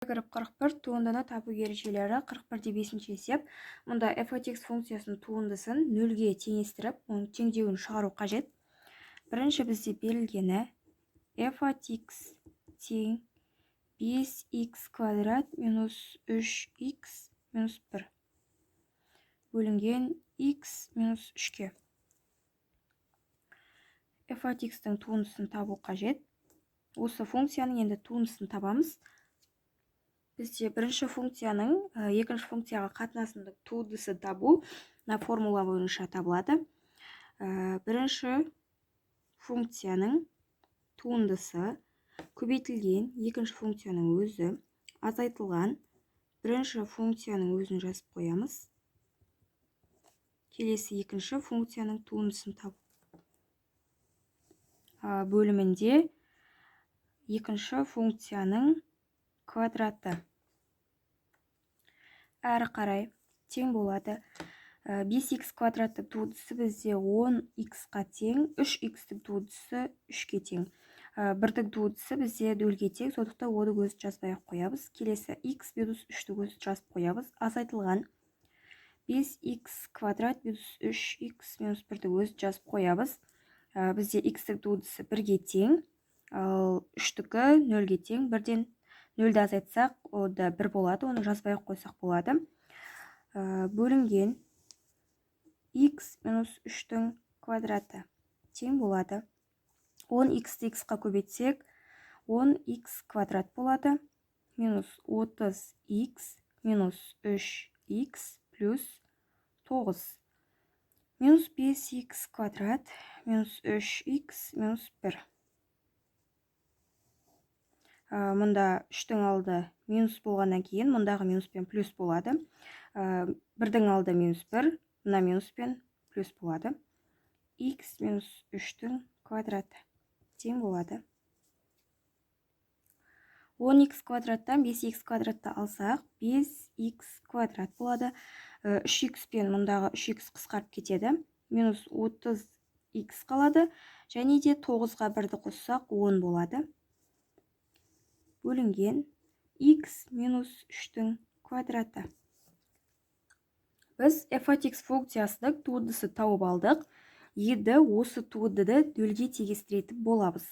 41 туындыны табу ережелері 41-де 5-ші есеп. Мұнда f от x функциясының туындысын 0-ге теңестіріп, оның теңдеуін шығару қажет. Бірінші бізде берілгені f от x тең 5x квадрат минус 3x минус 1 бөлінген x минус 3-ке. f от x-тің туындысын табу қажет. Осы функцияның енді туындысын табамыз. Бізде бірінші функцияның екінші функцияға қатынасының туындысын табу формула бойынша табылады. Бірінші функцияның туындысы көбейтілген екінші функцияның өзі азайтылған бірінші функцияның өзін жазып қоямыз. Келесі екінші функцияның туындысын табу бөлімінде екінші функцияның квадраты әрі қарай тең болады. 5x квадраттың туындысы бізде 10x-қа тең, 3x-тің туындысы 3-ке тең. 1-дің туындысы бізде 0-ге тең, сондықтан оны өзін жазбай қоямыз. Келесі x минус 3-ді өзін жазып қоямыз. Азайтылған 5x квадрат минус 3x минус 1-ді өзін жазып қоямыз. Бізде x-тің туындысы 1-ге тең, ал 3-дікі 0-ге тең. 1-ден 0-ді азайтсақ, онда 1 болады, оны жазбай қойсақ болады. Бөлінген x минус 3-дің квадраты тең болады. 10x-ті x-қа көбейтсек, 10x квадрат болады. Минус 30x минус 3x плюс 9. Минус 5x квадрат минус 3x минус 1. Мұнда 3-дің алды минус болғаннан кейін, мұндағы минус пен плюс болады. 1-дің алды минус 1, мұна минус пен плюс болады. X минус 3-дің квадраты тең болады. 10x квадраттан 5x квадратты алсақ, 5x квадрат болады. 3x пен мұндағы 3x қысқарып кетеді. Минус 30x қалады. Және де 9-ға 1-ді қоссақ 10 болады. Бөлінген x минус 3-дің квадраты. Біз f от x функциясының туындысы тауып алдық. Енді осы туындыны 0-ге теңестіретін боламыз.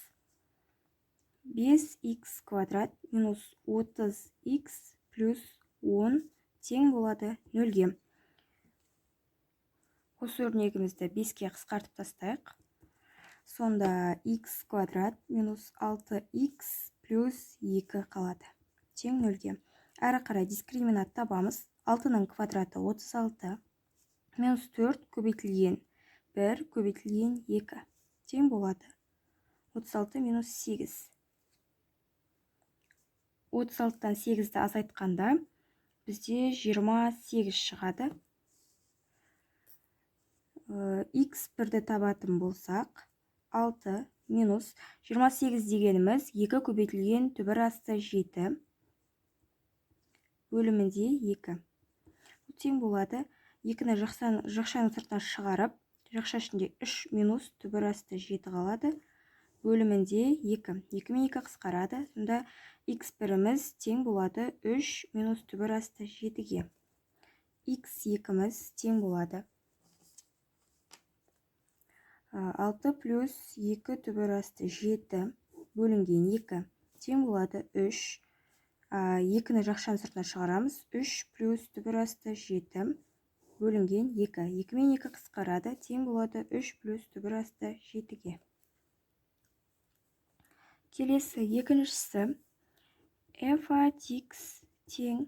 5x квадрат минус 30x плюс 10 тең болады 0-ге. Осы өрнегімізді 5-ке қысқартып тастайық. Сонда x квадрат минус 6x плюс 2 қалады. Тең 0-ге. Әрі қарай дискриминант табамыз. 6-ның квадраты 36. Минус 4 көбейтілген 1 көбейтілген 2. Тең болады. 36 минус 8. 36-тан 8-ді азайтқанда бізде 28 шығады. X 1-ді табатын болсақ, 6 минус 28 дегеніміз 2 көбейтілген түбір асты 7 бөлімінде 2. Бұл тең болады. 2-ні жақшаның сыртына шығарып, жақша ішінде 3 минус түбір асты 7 қалады. Бөлімінде 2. 2 мен 2 қысқарады. Сонда x1-іміз тең болады 3 минус түбір асты 7-ге. x2-іміз тең болады 6 плюс 2 түбір асты 7 бөлінген 2 тең болады 3. 2-ні жақшаның сыртына шығарамыз. 3 плюс түбір асты 7 бөлінген 2. 2 мен 2 қысқарады. Тең болады 3 плюс түбір асты 7-ге. Келесі екіншісі f от x тең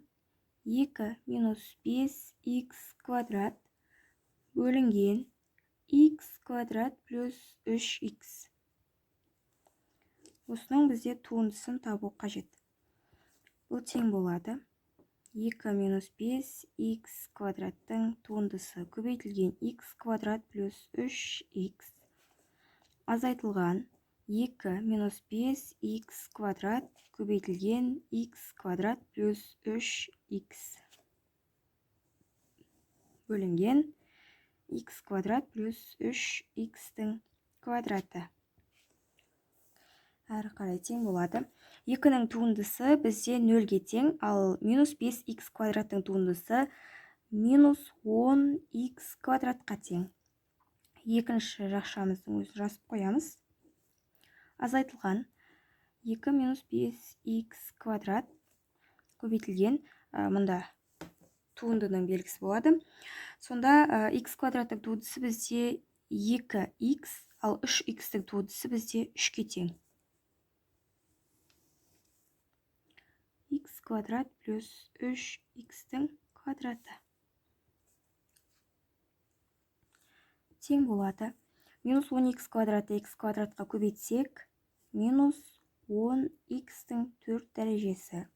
2 минус 5x квадрат бөлінген x квадрат плюс 3x. Осының бізде туындысын табу қажет. Бұл тең болады. 2 минус 5x квадраттың туындысы көбейтілген x квадрат плюс 3x. Азайтылған 2 минус 5x квадрат көбейтілген x квадрат плюс 3x. Бөлінген x квадрат плюс 3x-тің квадраты. әрі қарай тең болады. 2-нің туындысы бізде 0-ге тең, ал минус 5х квадраттың туындысы минус 10х квадратқа тең. Екінші жақшамыздың өзін жазып қоямыз. Азайтылған 2 минус 5х квадрат көбейтілген, мұнда туындының белгісі болады. Сонда х квадраттың туындысы бізде 2х, ал 3х-тің туындысы бізде 3-ке тең. Х квадрат плюс 3х-тің квадраты тең болады. Минус 10х квадратты х квадратқа көбейтсек, минус 10х-тің 4 дәрежесі.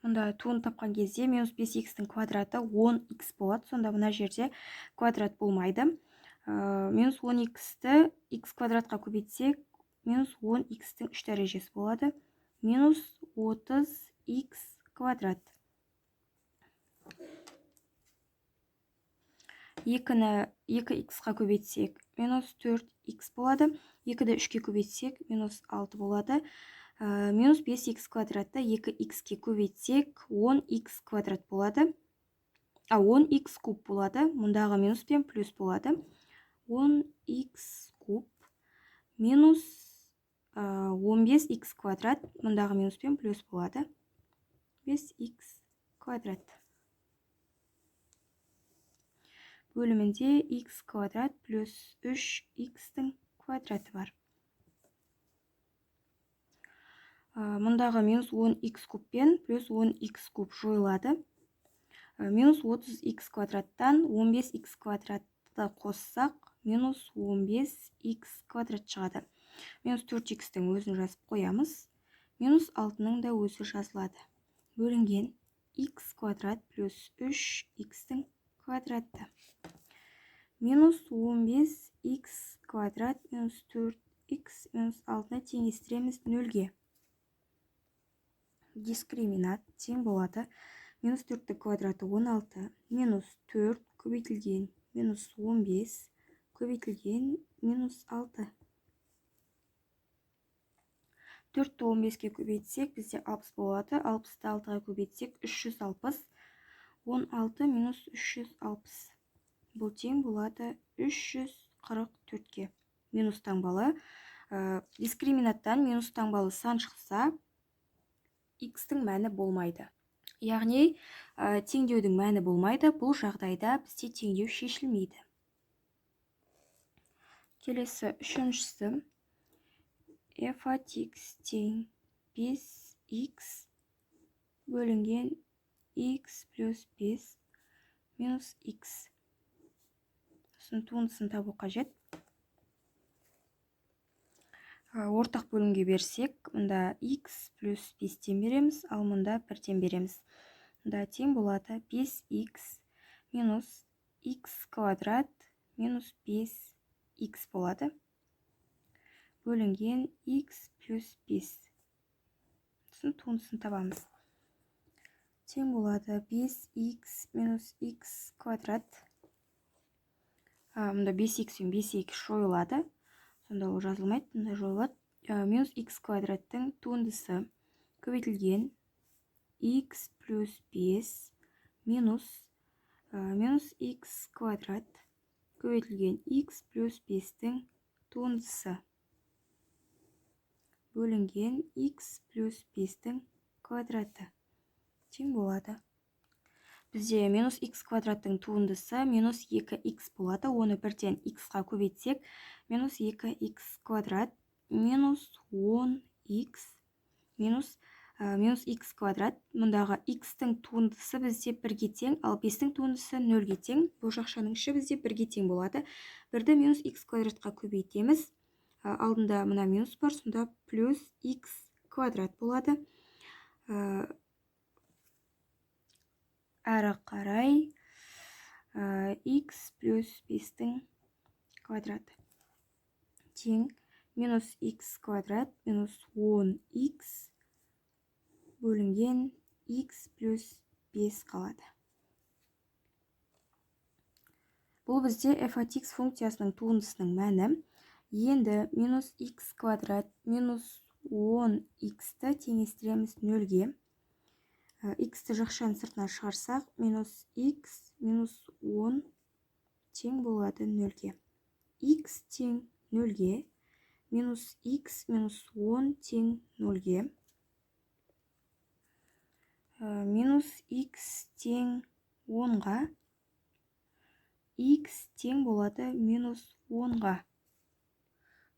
Мұнда туын тапқан кезде минус 5х-тің квадраты 10х болады. Сонда мына жерде квадрат болмайды. Минус 10х-ті х квадратқа көбейтсек, минус 10х-тің 3 дәрежесі болады. Минус 30х квадрат. 2-ні 2х-қа көбейтсек, минус 4х болады. 2-ді 3-ке көбейтсек, минус 6 болады. Минус 5х квадратты 2х-ке көбейтсек, 10х квадрат болады. 10х куб болады. Мұндағы минус пен плюс болады. 10х куб минус 15х квадрат. Мұндағы минус пен плюс болады. 5х квадрат. Бөлімінде х квадрат плюс 3х-тің квадраты бар. Мұндағы минус 10х куб пен плюс 10х куб жойылады. Минус 30х квадраттан 15х квадратты қоссақ, минус 15х квадрат шығады. Минус 4х-тің өзін жазып қоямыз. Минус 6-ның да өзі жазылады. Бөлінген х квадрат плюс 3х-тің квадраты. Минус 15х квадрат минус 4х минус 6-ны теңестіреміз 0-ге. Дискриминат тең болады. Минус 4-тің квадраты 16, минус 4 көбейтілген, минус 15 көбейтілген, минус 6. 4-ті 15-ке көбейтсек, бізде 60 болады. 60-ті 6-ға көбейтсек, 360. 16 минус 360. Бұл тең болады 344-ке. Минус таңбалы. Дискриминаттан минус таңбалы сан шықса, х-тің мәні болмайды. Яғни, теңдеудің мәні болмайды. Бұл жағдайда бізде теңдеу шешілмейді. Келесі үшіншісі. F от x тең 5x бөлінген x плюс 5 минус x. Туындысын табу қажет. Ортақ бөлімге берсек, мұнда x плюс 5-тен береміз, ал мұнда 1-тен береміз. Мұнда тең болады 5x минус x квадрат минус 5x болады. Бөлінген x плюс 5. Туындысын табамыз. Тең болады 5x минус x квадрат. Мұнда 5x пен 5x жойылады. Сонда ол жазылмайды, мұнда жойылады. Минус x квадраттың туындысы көбейтілген x плюс 5 минус x квадрат көбейтілген x плюс 5-тің туындысы бөлінген x плюс 5-тің квадраты тең болады. Бізде минус x квадраттың туындысы минус 2x болады. Оны 1-тен x-қа көбейтсек, минус 2x квадрат минус 10x минус x квадрат. Мұндағы x-тің туындысы бізде 1-ге тең, ал 5-тің туындысы 0-ге тең. Бұл жақшаның іші бізде 1-ге тең болады. 1-ді минус x квадратқа көбейтеміз. Алдында мұна минус бар, сонда плюс x квадрат болады. Әрі қарай x плюс 5-тің квадраты тең минус x квадрат минус 10x бөлінген x плюс 5 қалады. Бұл бізде f от x функциясының туындысының мәні. Енді минус x квадрат минус 10x-ті теңестіреміз 0-ге. X-ті жақшаның сыртына шығарсақ, минус x минус 10 тең болады 0-ге. X тең 0-ге, минус x минус 10 тең 0-ге. Минус x тең 10-ға, x тең болады минус 10-ға.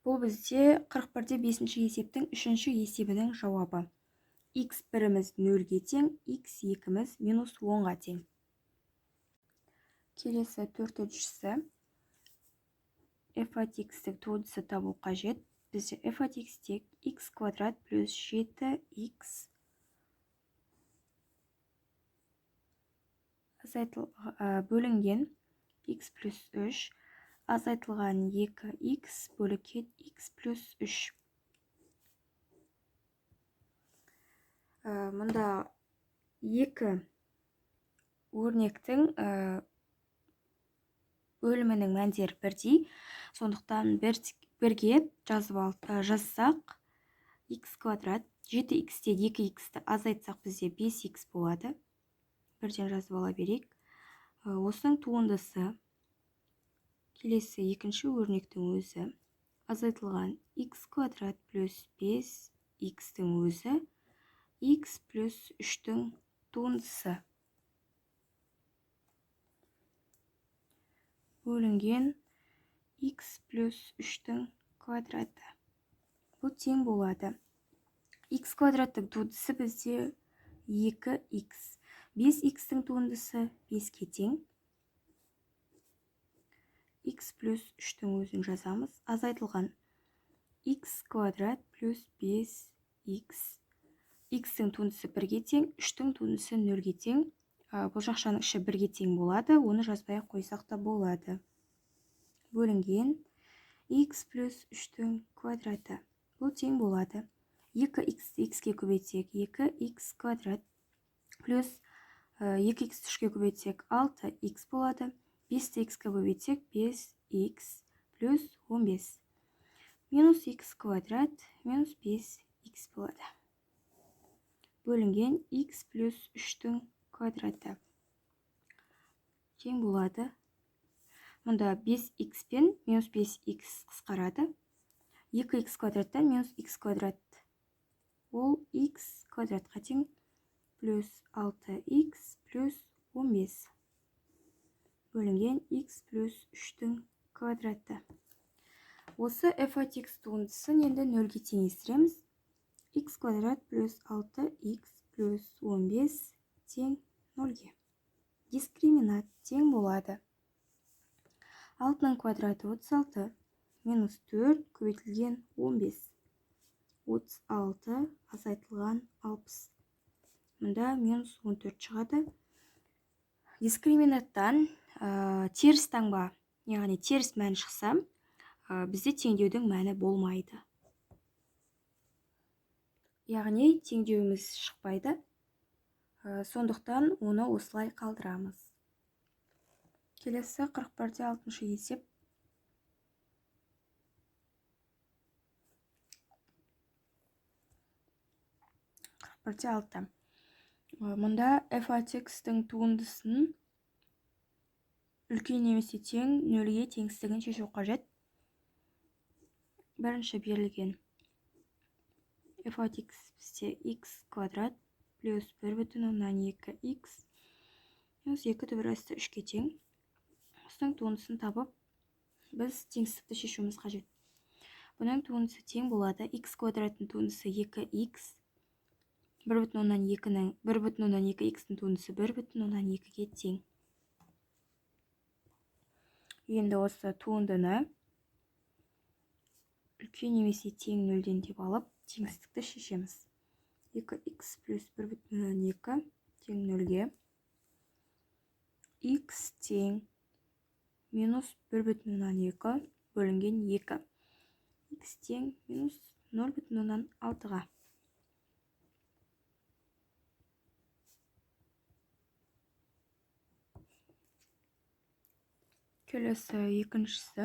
Бұл бізде 41-де 5-ші есептің 3-ші есебінің жауабы. X біріміз 0-ге тең, x екіміз минус 10-ға тең. Келесі 4-шісі. f от x-тік туындысы табу қажет. Бізде f от x-тік x квадрат плюс 7x бөлінген x плюс 3 азайтылған 2x бөлікет x плюс 3. Мұнда екі өрнектің бөлімінің мәндері бірдей. Сондықтан бірге жазсақ x квадрат 7x-те 2x-ті азайтсақ бізде 5x болады. Бірден жазып ала берейік. Осының туындысы келесі екінші өрнектің өзі азайтылған x квадрат плюс 5x-тің өзі x плюс 3-тің туындысы бөлінген x плюс 3-тің квадраты. Бұл тең болады. X квадраттың туындысы бізде 2x. 5x-тің туындысы 5-ке тең. X плюс 3-тің өзін жазамыз. Азайтылған x квадрат плюс 5x. X-тің туындысы 1-ге тең, 3-тің туындысы 0-ге тең. Бұл жақшаның іші 1-ге тең болады. Оны жазбай қойсақ та болады. Бөлінген x плюс 3-тің квадраты. Бұл тең болады. 2x-ті x-ке көбейтсек 2x квадрат плюс 2x-ті 3-ке көбейтсек 6x болады. 5-ті x-ке көбейтсек 5x плюс 15. Минус x квадрат минус 5x болады. Бөлінген x плюс 3-тің квадраты. Тең болады. Мұнда 5x пен минус 5x қысқарады. 2x квадраттан минус x квадрат. Ол x квадратқа тең плюс 6x плюс 15. Бөлінген x плюс 3-тің квадраты. Осы f от x туындысын енді 0-ге теңестіреміз. X квадрат плюс 6x плюс 15 тең 0-ге. Дискриминант тең болады. 6-ның квадраты 36 минус 4 көбейтілген 15. 36 азайтылған 60. Мұнда минус 14 шығады. Дискриминанттан теріс таңба, яғни теріс мән шықса, бізде теңдеудің мәні болмайды. Яғни теңдеуіміз шықпайды. Сондықтан оны осылай қалдырамыз. Келесі 41-де 6-шы есеп. Мұнда f от x-тің туындысын үлкен немесе тең 0-ге теңсіздігін шешу қажет. Бірінші берілген f от x бізде x квадрат плюс 1/2x минус 2 3-ке тең. Осының туындысын табып, біз теңсіздікті шешуіміз қажет. Бұның туындысы тең болады. X квадраттың туындысы 2x. 1/2x-тің туындысы 1/2-ге тең. Енді осы туындыны үлкен немесе тең 0-ден деп алып, теңсіздікті шешеміз. 2x плюс 1/2 тең 0-ге. X тең минус 1/2 бөлінген 2. X тең минус 0,6-ға. Келесі екіншісі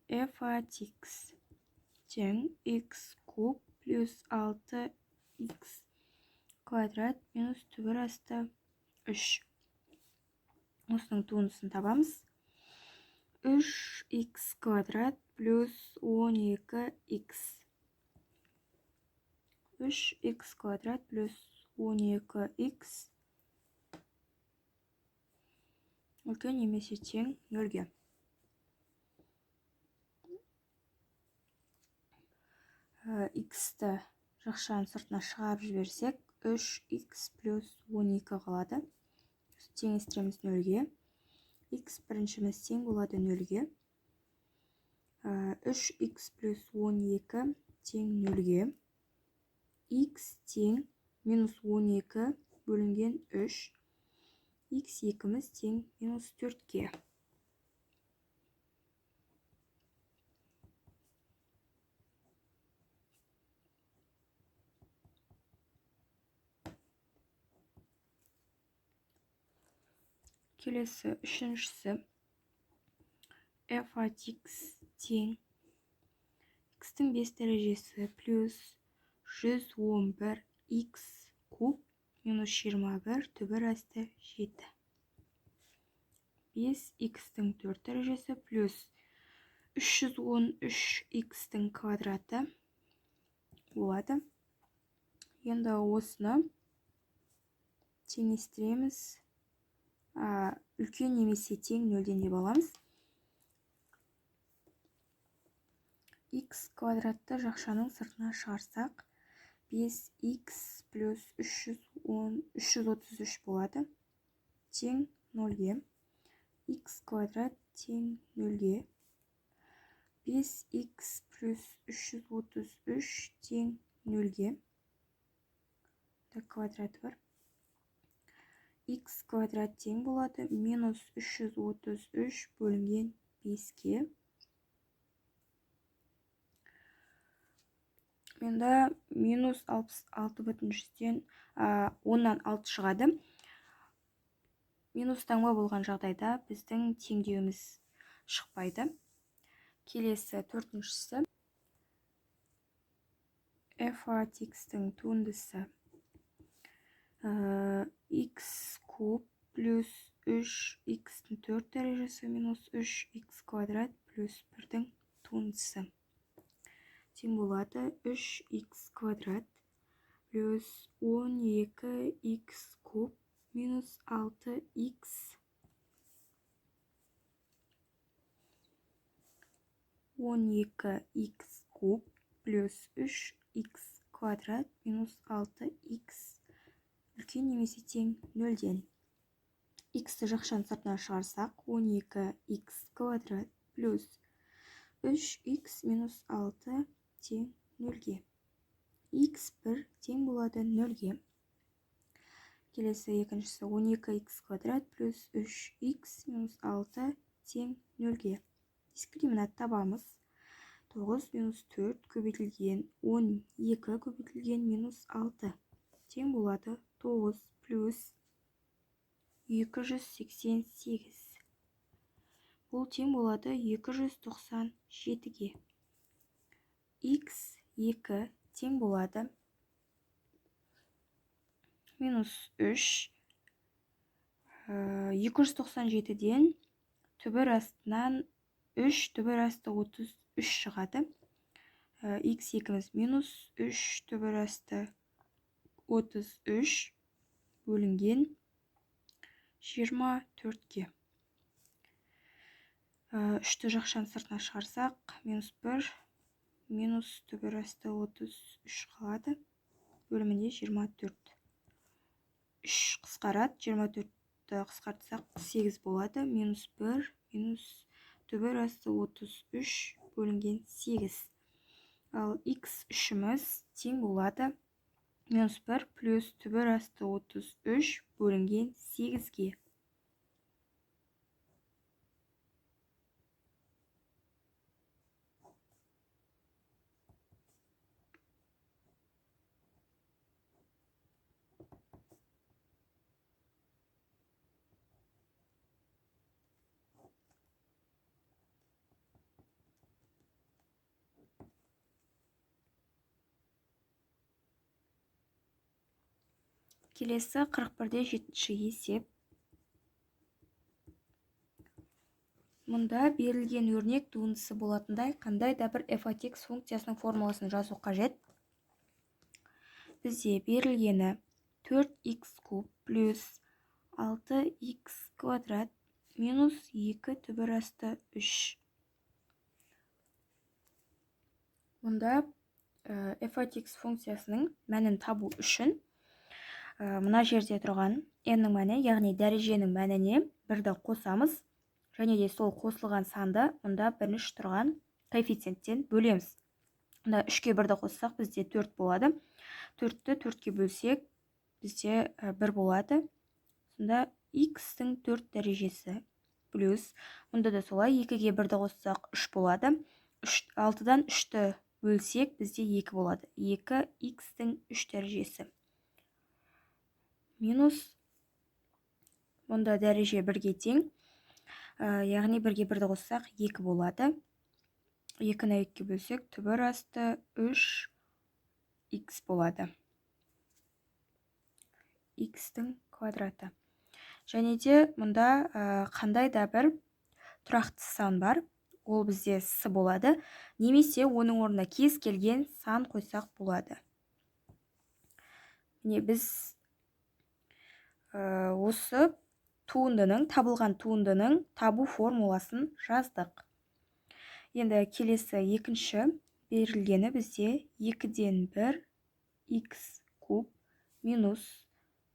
f от x тең x куб плюс 6x квадрат минус түбір асты 3. Осының туындысын табамыз. 3x квадрат плюс 12x. 3x квадрат плюс 12x үлкен немесе тең 0-ге. X-ті жақшаның сыртына шығарып жіберсек, 3x плюс 12 қалады. Теңестіреміз 0-ге. X біріншіміз тең болады 0-ге. 3x плюс 12 тең 0-ге. X тең минус 12 бөлінген 3. X екіміз тең минус 4-ге. Келесі үшіншісі f от x тең x-тің 5 дәрежесі плюс 111 x куб минус 21 түбір асты 7. 5 x-тің 4 дәрежесі плюс 313 x-тің квадраты болады. Енді осыны теңестіреміз. Үлкен немесе тең 0-ден деп аламыз. X квадратты жақшаның сыртына шығарсақ, 5x плюс 333 болады. Тең 0-ге. X квадрат тең 0-ге. 5x плюс 333 тең 0-ге. Квадрат бар. X квадрат тең болады минус 333 бөлінген 5-ге. Менде минус 66,10-ден 10-нан 6 шығады. Минус таңба болған жағдайда біздің теңдеуіміз шықпайды. Келесі төртіншісі f от x-тің туындысы x куб плюс 3x-тің 4 дәрежесі минус 3x квадрат плюс 1-дің туындысы. Тең болады 3x квадрат плюс 12x куб минус 6x. 12x куб плюс 3x квадрат минус 6x. Үлкен немесе тең 0-ден. X-ті жақшаның сыртына шығарсақ, 12x квадрат плюс 3x минус 6 тең 0-ге. X1 тең болады 0-ге. Келесі екіншісі 12x квадрат плюс 3x минус 6 тең 0-ге. Дискриминант табамыз. 9 минус 4 көбейтілген 12 көбейтілген минус 6 тең болады 9 плюс 288. Бұл тең болады 297-ге. X2 тең болады минус 3. 297-ден түбір астынан 3 түбір асты 33 шығады. X2-міз минус 3 түбір асты 33 бөлінген 24-ге. 3-ті жақшаның сыртына шығарсақ, минус 1 минус түбір асты 33 қалады. Бөлімінде 24. 3 қысқарады. 24-ті қысқартсақ 8 болады. Минус 1 минус түбір асты 33 бөлінген 8. Ал x3-міз тең болады минус 1 плюс түбір асты 33 бөлінген 8-ге. Келесі 41-де 7-ші есеп. Мұнда берілген өрнек туындысы болатындай қандай да бір f от x функциясының формуласын жазу қажет. Бізде берілгені 4x куб плюс 6x квадрат минус 2 түбір асты 3. Мұнда f от x функциясының мәнін табу үшін мына жерде тұрған n-нің мәні, яғни дәреженің мәніне 1-ді қосамыз. Және де сол қосылған санды мұнда бірінші тұрған коэффициенттен бөлеміз. Мұнда 3-ке 1-ді қоссақ бізде 4 болады. 4-ті 4-ке бөлсек бізде 1 болады. Сонда x-тің 4 дәрежесі плюс. Мұнда да солай 2-ге 1-ді қоссақ 3 болады. 6-дан 3-ті бөлсек бізде 2 болады. 2x-тің 3 дәрежесі минус. Мұнда дәреже 1-ге тең. Яғни 1-ге 1-ді қоссақ 2 болады. 2-ні 2-ке бөлсек түбір асты 3x болады. x-тің квадраты. Және де мұнда қандай да бір тұрақты сан бар. Ол бізде с болады. Немесе оның орнына кез келген сан қойсақ болады. Міне біз осы табылған туындының табу формуласын жаздық. Енді келесі екінші берілгені бізде 2-ден 1 x куб минус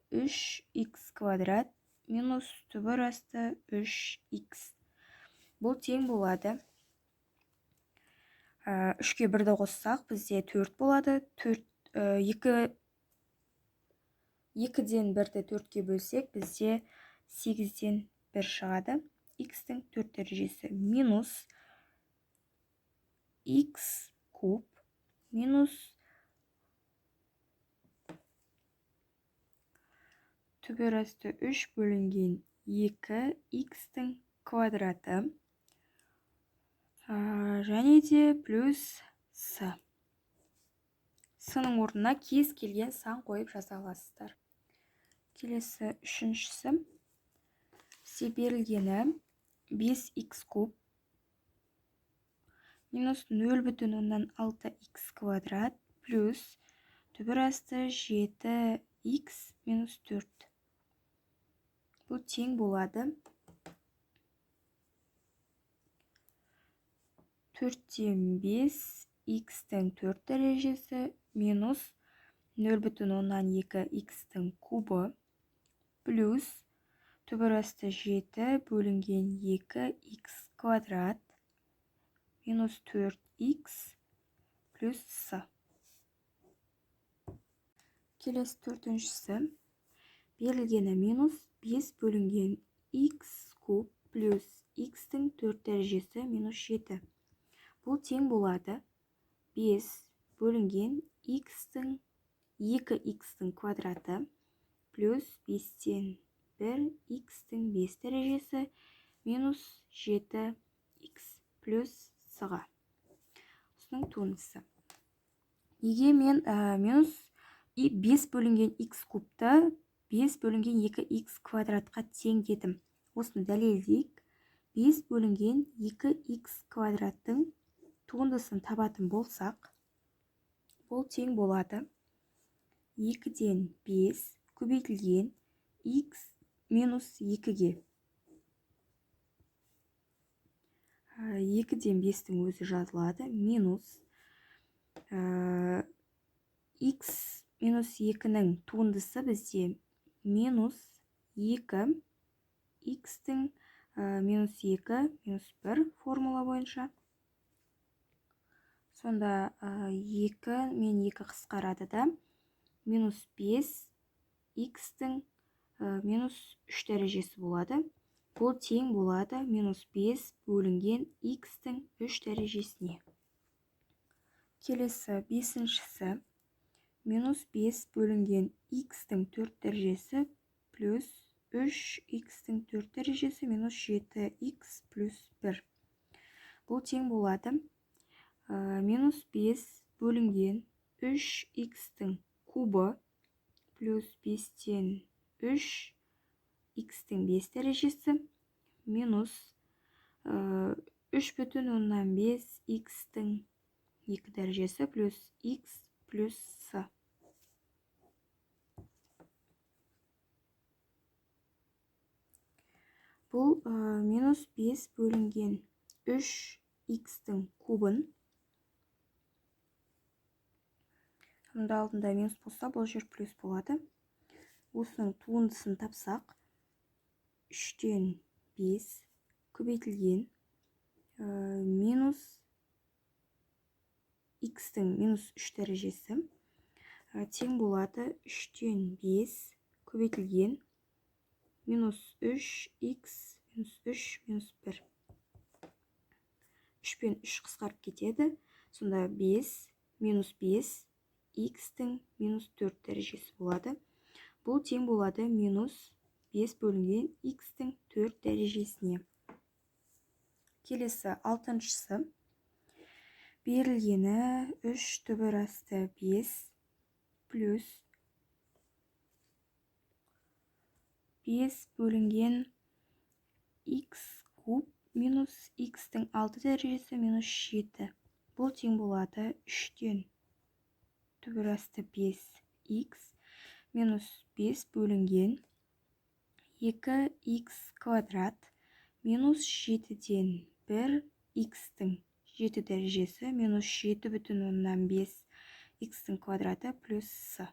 3x квадрат минус түбір асты 3x. Бұл тең болады. 3-ке 1-ді қоссақ бізде 4 болады. 2-ден 1-ді 4-ке бөлсек бізде 8-ден 1 шығады. x-тің 4 дәрежесі минус x куб минус түбір асты 3 бөлінген 2 x-тің квадраты және де плюс с. С-ның орнына кез келген сан қойып жаза аласыздар. Келесі үшіншісі. Бізде берілгені 5x куб минус 0,6x квадрат плюс түбір асты 7x минус 4. Бұл тең болады. 4-тен 5 x-тің 4 дәрежесі минус 0,2 x-тің кубы плюс түбір асты 7 бөлінген 2 x квадрат минус 4x плюс с. Келесі төртіншісі. Берілгені минус 5 бөлінген x куб плюс x-тің 4 дәрежесі минус 7. Бұл тең болады 5 бөлінген 2x-тің квадраты плюс 5-тен 1 x-тің 5 дәрежесі минус 7x плюс с-ға. Осының туындысы. Неге мен минус 5 бөлінген x кубты 5 бөлінген 2x квадратқа тең дедім. Осыны дәлелдейік. 5 бөлінген 2x квадраттың туындысын табатын болсақ, бұл тең болады 2-ден 5 көбейтілген x минус 2-ге. 2-ден 5-тің өзі жазылады. Минус x минус 2-нің туындысы бізде минус 2 x-тің минус 2 минус 1 формула бойынша. Сонда 2 мен 2 қысқарады да минус 5 x-тің минус 3 дәрежесі болады. Бұл тең болады минус 5 бөлінген x-тің 3 дәрежесіне. Келесі бесіншісі. Минус 5 бөлінген x-тің 4 дәрежесі плюс 3x-тің 4 дәрежесі минус 7x плюс 1. Бұл тең болады минус 5 бөлінген 3x-тің кубы плюс 5-тен 3 x-тің 5 дәрежесі минус 3,5 x-тің 2 дәрежесі плюс x плюс с. Бұл минус 5 бөлінген 3 x-тің кубын. Мұнда алдында минус болса, бұл жер плюс болады. Осының туындысын тапсақ, 3-тен 5 көбейтілген минус x-тің минус 3 дәрежесі тең болады 3-тен 5 көбейтілген минус 3x минус 3 минус 1. 3 пен 3 қысқарып кетеді. Сонда 5 минус 5 x-тің минус 4 дәрежесі болады. Бұл тең болады минус 5 бөлінген x-тің 4 дәрежесіне. Келесі 6-шысы. Берілгені 3 түбір асты 5 плюс 5 бөлінген x куб минус x-тің 6 дәрежесі минус 7. Бұл тең болады 3-тен түбір асты 5x минус 5 бөлінген 2x квадрат минус 7-ден 1 x-тің 7 дәрежесі минус 7,5 x-тің квадраты плюс с.